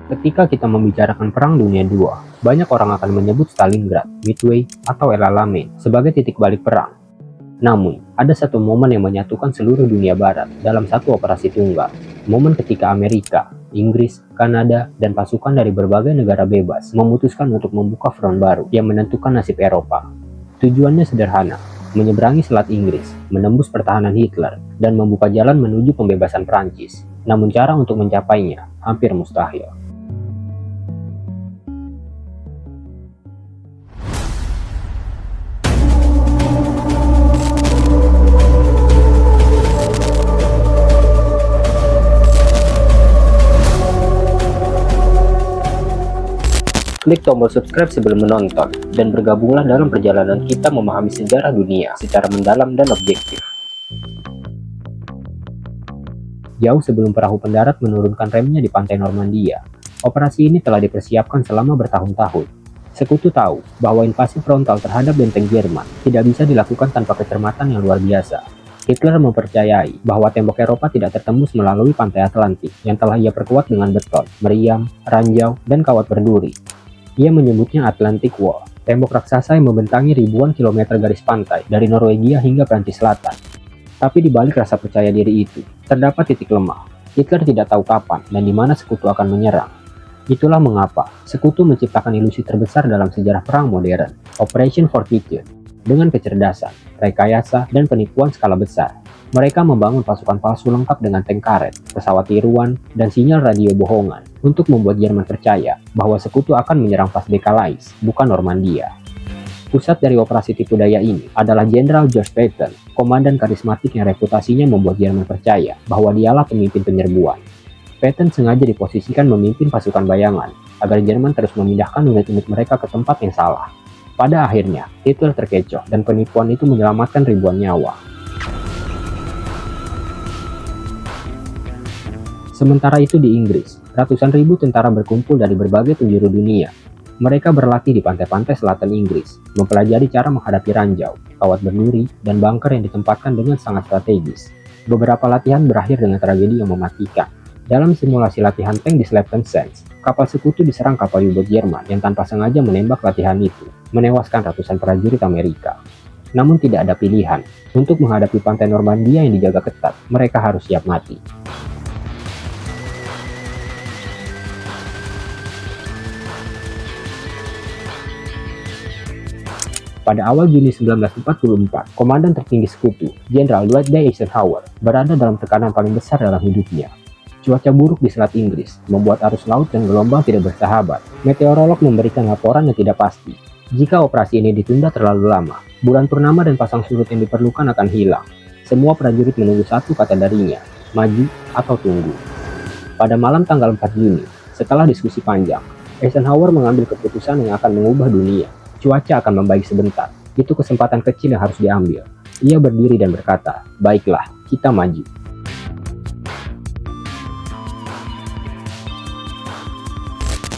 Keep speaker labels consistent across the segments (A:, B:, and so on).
A: Ketika kita membicarakan Perang Dunia II, banyak orang akan menyebut Stalingrad, Midway, atau El Alamein sebagai titik balik perang. Namun, ada satu momen yang menyatukan seluruh dunia barat dalam satu operasi tunggal. Momen ketika Amerika, Inggris, Kanada, dan pasukan dari berbagai negara bebas memutuskan untuk membuka front baru yang menentukan nasib Eropa. Tujuannya sederhana, menyeberangi Selat Inggris, menembus pertahanan Hitler, dan membuka jalan menuju pembebasan Prancis. Namun cara untuk mencapainya hampir mustahil. Klik tombol subscribe sebelum menonton, dan bergabunglah dalam perjalanan kita memahami sejarah dunia secara mendalam dan objektif. Jauh sebelum perahu pendarat menurunkan remnya di pantai Normandia, operasi ini telah dipersiapkan selama bertahun-tahun. Sekutu tahu bahwa invasi frontal terhadap benteng Jerman tidak bisa dilakukan tanpa kecermatan yang luar biasa. Hitler mempercayai bahwa tembok Eropa tidak tertembus melalui pantai Atlantik yang telah ia perkuat dengan beton, meriam, ranjau, dan kawat berduri. Ia menyebutnya Atlantic Wall, tembok raksasa yang membentangi ribuan kilometer garis pantai dari Norwegia hingga Prancis Selatan. Tapi di balik rasa percaya diri itu, terdapat titik lemah. Hitler tidak tahu kapan dan di mana sekutu akan menyerang. Itulah mengapa sekutu menciptakan ilusi terbesar dalam sejarah perang modern, Operation Fortitude. Dengan kecerdasan, rekayasa, dan penipuan skala besar, mereka membangun pasukan palsu lengkap dengan tank karet, pesawat tiruan, dan sinyal radio bohongan untuk membuat Jerman percaya bahwa sekutu akan menyerang pas de Calais, bukan Normandia. Pusat dari operasi tipu daya ini adalah Jenderal George Patton, komandan karismatik yang reputasinya membuat Jerman percaya bahwa dialah pemimpin penyerbuan. Patton sengaja diposisikan memimpin pasukan bayangan agar Jerman terus memindahkan unit-unit mereka ke tempat yang salah. Pada akhirnya, Hitler terkecoh dan penipuan itu menyelamatkan ribuan nyawa. Sementara itu di Inggris, ratusan ribu tentara berkumpul dari berbagai penjuru dunia. Mereka berlatih di pantai-pantai selatan Inggris, mempelajari cara menghadapi ranjau, kawat berduri, dan bunker yang ditempatkan dengan sangat strategis. Beberapa latihan berakhir dengan tragedi yang mematikan. Dalam simulasi latihan tank di Slapen Sands, kapal sekutu diserang kapal U-boat Jerman yang tanpa sengaja menembak latihan itu, menewaskan ratusan prajurit Amerika. Namun tidak ada pilihan. Untuk menghadapi pantai Normandia yang dijaga ketat, mereka harus siap mati. Pada awal Juni 1944, komandan tertinggi sekutu, Jenderal Dwight D. Eisenhower, berada dalam tekanan paling besar dalam hidupnya. Cuaca buruk di Selat Inggris membuat arus laut dan gelombang tidak bersahabat. Meteorolog memberikan laporan yang tidak pasti. Jika operasi ini ditunda terlalu lama, bulan purnama dan pasang surut yang diperlukan akan hilang. Semua prajurit menunggu satu kata darinya, maju atau tunggu. Pada malam tanggal 4 Juni, setelah diskusi panjang, Eisenhower mengambil keputusan yang akan mengubah dunia. Cuaca akan membaik sebentar, itu kesempatan kecil yang harus diambil. Ia berdiri dan berkata, "Baiklah, kita maju."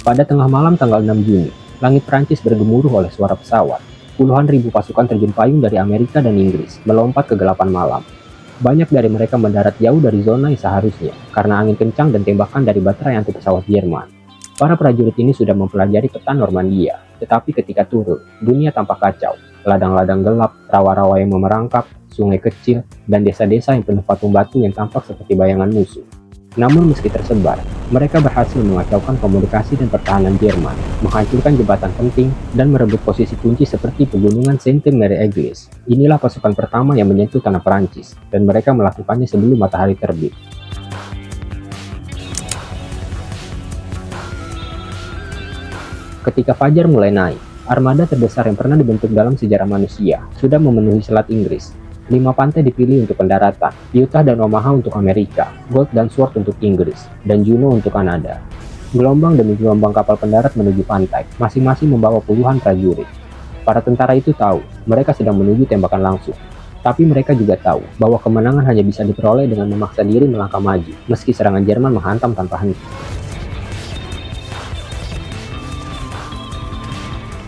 A: Pada tengah malam tanggal 6 Juni, langit Prancis bergemuruh oleh suara pesawat. Puluhan ribu pasukan terjun payung dari Amerika dan Inggris melompat ke kegelapan malam. Banyak dari mereka mendarat jauh dari zona yang seharusnya karena angin kencang dan tembakan dari baterai anti pesawat Jerman. Para prajurit ini sudah mempelajari peta Normandia, tetapi ketika turun, dunia tampak kacau. Ladang-ladang gelap, rawa-rawa yang memerangkap, sungai kecil, dan desa-desa yang penuh patung batu yang tampak seperti bayangan musuh. Namun meski tersebar, mereka berhasil mengacaukan komunikasi dan pertahanan Jerman, menghancurkan jembatan penting, dan merebut posisi kunci seperti pegunungan Sainte-Marie-Église. Inilah pasukan pertama yang menyentuh tanah Perancis, dan mereka melakukannya sebelum matahari terbit. Ketika fajar mulai naik, armada terbesar yang pernah dibentuk dalam sejarah manusia sudah memenuhi Selat Inggris. 5 pantai dipilih untuk pendaratan, Utah dan Omaha untuk Amerika, Gold dan Sword untuk Inggris, dan Juno untuk Kanada. Gelombang demi gelombang kapal pendarat menuju pantai, masing-masing membawa puluhan prajurit. Para tentara itu tahu, mereka sedang menuju tembakan langsung. Tapi mereka juga tahu bahwa kemenangan hanya bisa diperoleh dengan memaksa diri melangkah maju, meski serangan Jerman menghantam tanpa henti.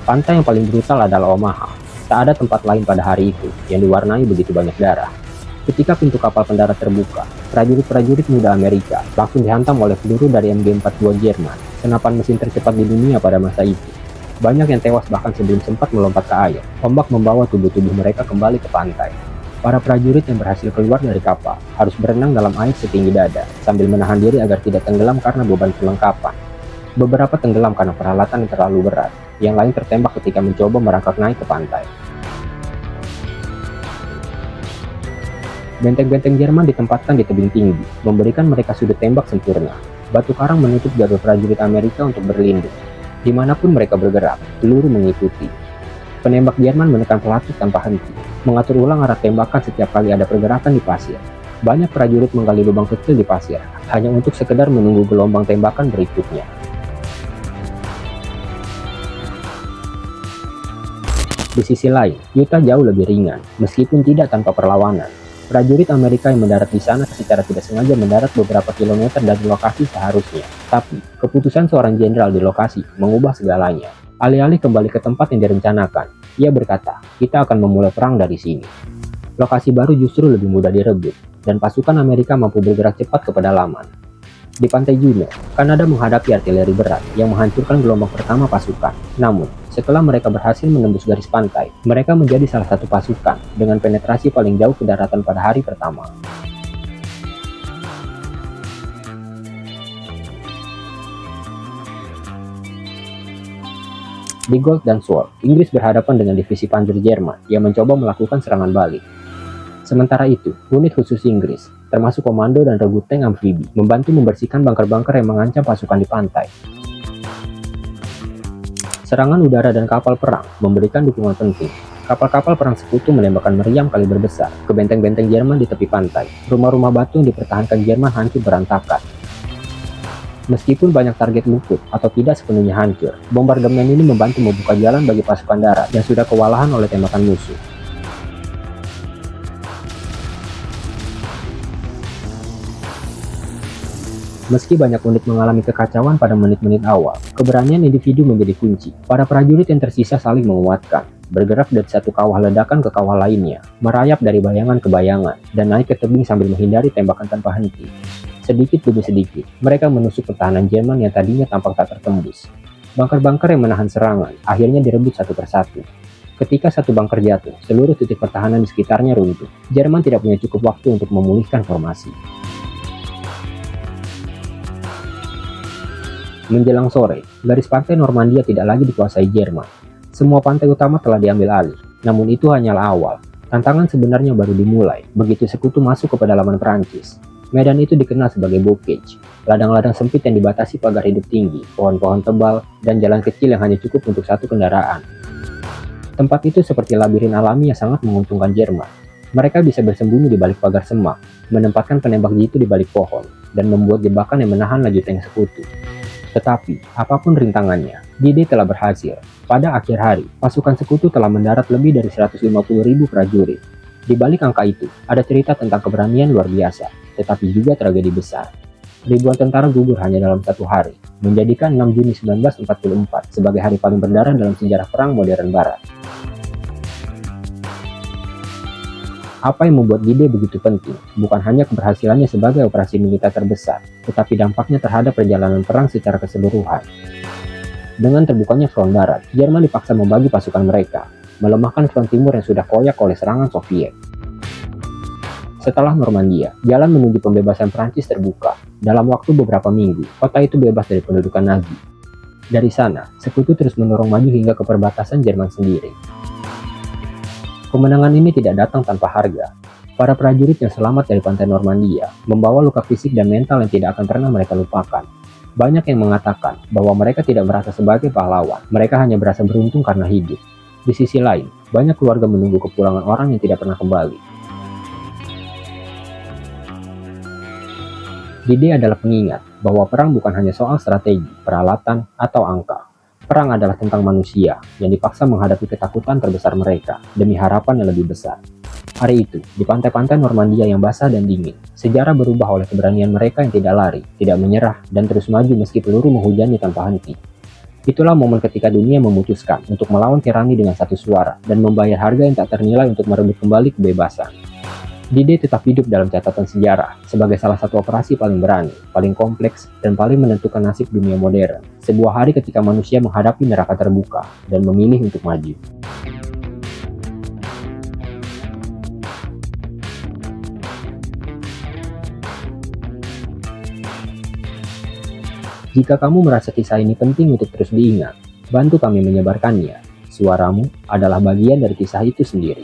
A: Pantai yang paling brutal adalah Omaha. Tak ada tempat lain pada hari itu yang diwarnai begitu banyak darah. Ketika pintu kapal pendarat terbuka, prajurit-prajurit muda Amerika langsung dihantam oleh peluru dari MG-42 Jerman. senapan mesin tercepat di dunia pada masa itu. Banyak yang tewas bahkan sebelum sempat melompat ke air. Ombak membawa tubuh-tubuh mereka kembali ke pantai. Para prajurit yang berhasil keluar dari kapal harus berenang dalam air setinggi dada, sambil menahan diri agar tidak tenggelam karena beban perlengkapan. Beberapa tenggelam karena peralatan yang terlalu berat, yang lain tertembak ketika mencoba merangkak naik ke pantai. Benteng-benteng Jerman ditempatkan di tebing tinggi, memberikan mereka sudut tembak sempurna. Batu karang menutup jalur prajurit Amerika untuk berlindung. Dimanapun mereka bergerak, peluru mengikuti. Penembak Jerman menekan pelatu tanpa henti, mengatur ulang arah tembakan setiap kali ada pergerakan di pasir. Banyak prajurit menggali lubang kecil di pasir, hanya untuk sekedar menunggu gelombang tembakan berikutnya. Di sisi lain, Utah jauh lebih ringan, meskipun tidak tanpa perlawanan. Prajurit Amerika yang mendarat di sana secara tidak sengaja mendarat beberapa kilometer dari lokasi seharusnya. Tapi, keputusan seorang jenderal di lokasi mengubah segalanya. Alih-alih kembali ke tempat yang direncanakan, ia berkata, "Kita akan memulai perang dari sini." Lokasi baru justru lebih mudah direbut, dan pasukan Amerika mampu bergerak cepat ke pedalaman. Di pantai Juno, Kanada menghadapi artileri berat yang menghancurkan gelombang pertama pasukan. Namun, setelah mereka berhasil menembus garis pantai, mereka menjadi salah satu pasukan dengan penetrasi paling jauh ke daratan pada hari pertama. Di Gold dan Sword, Inggris berhadapan dengan divisi Panzer Jerman yang mencoba melakukan serangan balik. Sementara itu, unit khusus Inggris, termasuk komando dan regu tank amfibi, membantu membersihkan bunker-bunker yang mengancam pasukan di pantai. Serangan udara dan kapal perang memberikan dukungan penting. Kapal-kapal perang sekutu menembakkan meriam kaliber besar ke benteng-benteng Jerman di tepi pantai. Rumah-rumah batu yang dipertahankan Jerman hancur berantakan. Meskipun banyak target luput atau tidak sepenuhnya hancur, bombardemen ini membantu membuka jalan bagi pasukan darat yang sudah kewalahan oleh tembakan musuh. Meski banyak unit mengalami kekacauan pada menit-menit awal, keberanian individu menjadi kunci. Para prajurit yang tersisa saling menguatkan, bergerak dari satu kawah ledakan ke kawah lainnya, merayap dari bayangan ke bayangan, dan naik ke tebing sambil menghindari tembakan tanpa henti. Sedikit demi sedikit, mereka menusuk pertahanan Jerman yang tadinya tampak tak tertembus. Bunker-bunker yang menahan serangan akhirnya direbut satu persatu. Ketika satu bunker jatuh, seluruh titik pertahanan di sekitarnya runtuh. Jerman tidak punya cukup waktu untuk memulihkan formasi. Menjelang sore, garis pantai Normandia tidak lagi dikuasai Jerman. Semua pantai utama telah diambil alih, namun itu hanyalah awal. Tantangan sebenarnya baru dimulai, begitu sekutu masuk ke pedalaman Prancis. Medan itu dikenal sebagai bocage, ladang-ladang sempit yang dibatasi pagar hidup tinggi, pohon-pohon tebal, dan jalan kecil yang hanya cukup untuk satu kendaraan. Tempat itu seperti labirin alami yang sangat menguntungkan Jerman. Mereka bisa bersembunyi di balik pagar semak, menempatkan penembak jitu di balik pohon, dan membuat jebakan yang menahan laju tank sekutu. Tetapi, apapun rintangannya, D-Day telah berhasil. Pada akhir hari, pasukan sekutu telah mendarat lebih dari 150.000 prajurit. Di balik angka itu, ada cerita tentang keberanian luar biasa, tetapi juga tragedi besar. Ribuan tentara gugur hanya dalam satu hari, menjadikan 6 Juni 1944 sebagai hari paling berdarah dalam sejarah perang modern Barat. Apa yang membuat D-Day begitu penting, bukan hanya keberhasilannya sebagai operasi militer terbesar, tetapi dampaknya terhadap perjalanan perang secara keseluruhan. Dengan terbukanya front barat, Jerman dipaksa membagi pasukan mereka, melemahkan front timur yang sudah koyak oleh serangan Soviet. Setelah Normandia, jalan menuju pembebasan Prancis terbuka. Dalam waktu beberapa minggu, kota itu bebas dari pendudukan Nazi. Dari sana, sekutu terus mendorong maju hingga ke perbatasan Jerman sendiri. Kemenangan ini tidak datang tanpa harga. Para prajurit yang selamat dari pantai Normandia membawa luka fisik dan mental yang tidak akan pernah mereka lupakan. Banyak yang mengatakan bahwa mereka tidak merasa sebagai pahlawan, mereka hanya berasa beruntung karena hidup. Di sisi lain, banyak keluarga menunggu kepulangan orang yang tidak pernah kembali. D-Day adalah pengingat bahwa perang bukan hanya soal strategi, peralatan, atau angka. Perang adalah tentang manusia yang dipaksa menghadapi ketakutan terbesar mereka demi harapan yang lebih besar. Hari itu, di pantai-pantai Normandia yang basah dan dingin, sejarah berubah oleh keberanian mereka yang tidak lari, tidak menyerah, dan terus maju meski peluru menghujani tanpa henti. Itulah momen ketika dunia memutuskan untuk melawan tirani dengan satu suara dan membayar harga yang tak ternilai untuk merebut kembali kebebasan. D-Day tetap hidup dalam catatan sejarah sebagai salah satu operasi paling berani, paling kompleks, dan paling menentukan nasib dunia modern. Sebuah hari ketika manusia menghadapi neraka terbuka dan memilih untuk maju. Jika kamu merasa kisah ini penting untuk terus diingat, bantu kami menyebarkannya. Suaramu adalah bagian dari kisah itu sendiri.